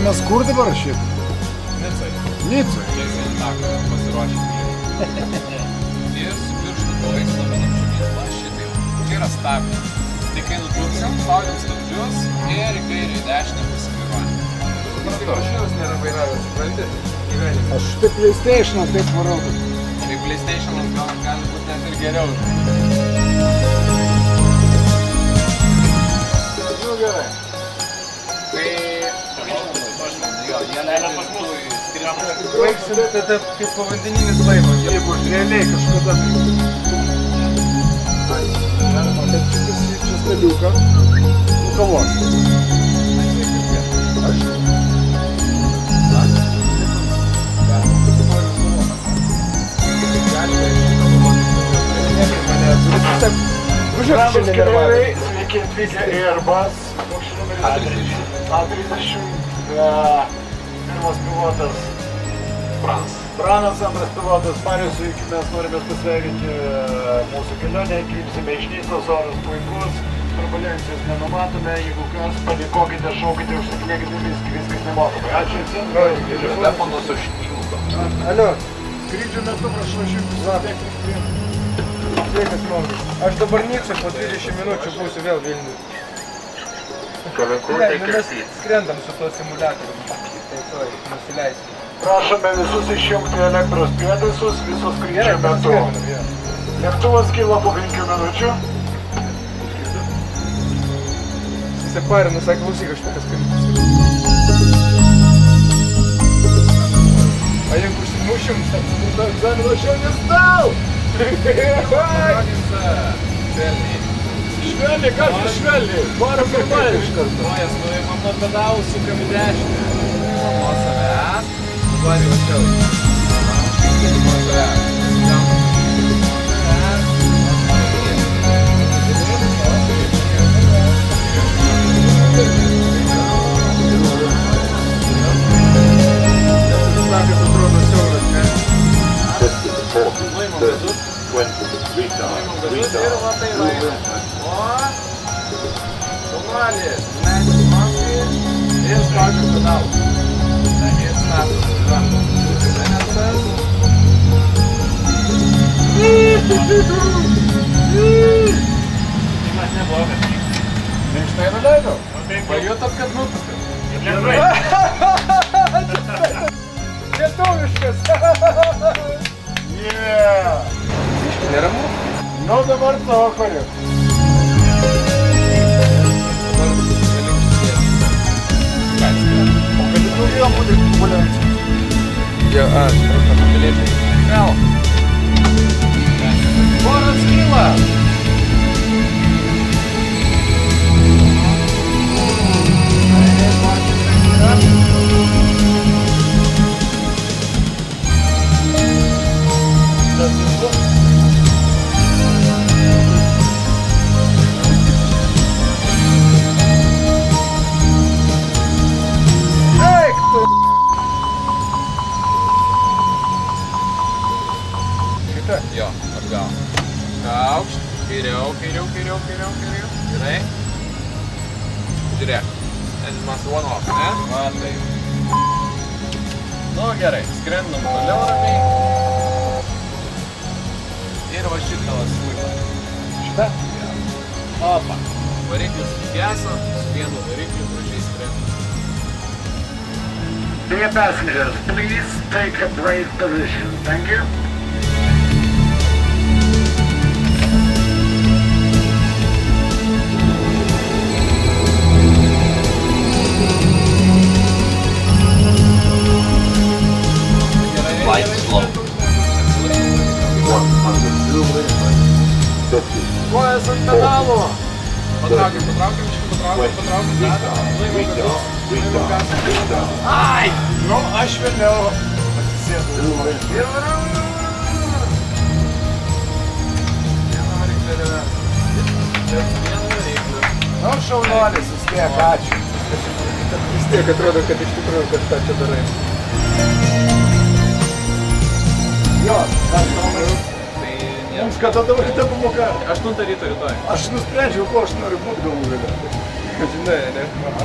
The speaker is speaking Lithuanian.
mes kur dabar šiaip? Nicai. Nicai. Tiesiai taką pasiruošę. Ir su pirštų kojais numinam žemyn. Va šitai. Čia yra stabdė. Tai kai nutrūksim, spaudžiam stabdžius ir į kairę į dešinę pasivairuojam. Supratau. Mašinos nėra vairavęs, supranti? Gyvenime. Aš štai PlayStation'ą taip varau. Tai PlayStation'as gali būti net ir geriau. Nu gerai. Tai... Jo, jie leidžia pas mūsų skristi. Baigsim tada kaip povandeninis laivas. Jeigu realiai kažkada tai... Galima, kad šitas čia staliuką. Nu kavos. Aš... Sveiki atvykę į Airbus, paukščių numeris A30, pirmas pilotas Pranas, antras pilotas Marius, sveiki, mes norime pasveikinti mūsų kelionę, krypsime iš Nicos, oras puikus, turbulencijos nenumatome, jeigu kas, padėkokite, šaukite, užsakinėkite viskas nemokamai. Ačiū centro. Telefonas užtildo. Alio, skrydžio metu prašau šimtus technikų priimti. Sveikas, Norvis. Aš dabar Nicai po 20 minučių būsiu vėl Vilniui. Mes skrendam su tuo simuliatorium. Tai tuoj nusileisim. Prašome visus išjungti elektros prietaisus viso skrydžio metu. Lėktuvas kyla po 5 minučių. Įsiparinu, sakė, klausyk, aš tokias skambintis. A jeigu užsimušim, to egzamino aš jau nestau! Švelniai, ką tu švelniai? Varom pirmai iš karto. Kojas nuimam nuo pedalų, sukam į dešinę. Nuo savęs. Duodi važiau. Nuo savęs. Snakas atrodo siauras, ne? Nuimam gazus. Nuimam gazus ir va tai laimam. O! Sumalis. Leidžiam nosį ir spaudžiam pedalus. Ir snapas. Va. Susisėmėtas. Timas neblogas. Minkštai nuleidau. Pajutot, kad nupusėm. Lietuviškas. Yeah! Neramu? Nu dabar tavo kariu. O kad turėjom būti turbulencijos. Jo, supratau. Galėčiau. Gal. Oras kyla. Jo, atgal. Aukšt. Kairiau. Gerai. Žiūrėk. Enimas one off, ne? Va, taip. Nu, gerai. Skrendam toliau ramiai. Ir va šitą smuiką. Šitą? Opa. Variklis geso, su vienu varikliu gražiai skrendam. Dear passengers, please take a brave position. Thank you. Kojas ant pedalų. Patraukim. Ai! Nu, aš vėliau atsisėdu. Nu, šaunuolis, vis tiek, ačiū. Vis tiek atrodo, kad iš tikrųjų kažką čia darai. Jo, dar kalbėjau. Mums kada dabar kita pamoka? 8 ryto rytoj. Aš nusprendžiau, ko aš noriu būti galų gale. Žinai, ne? Aha.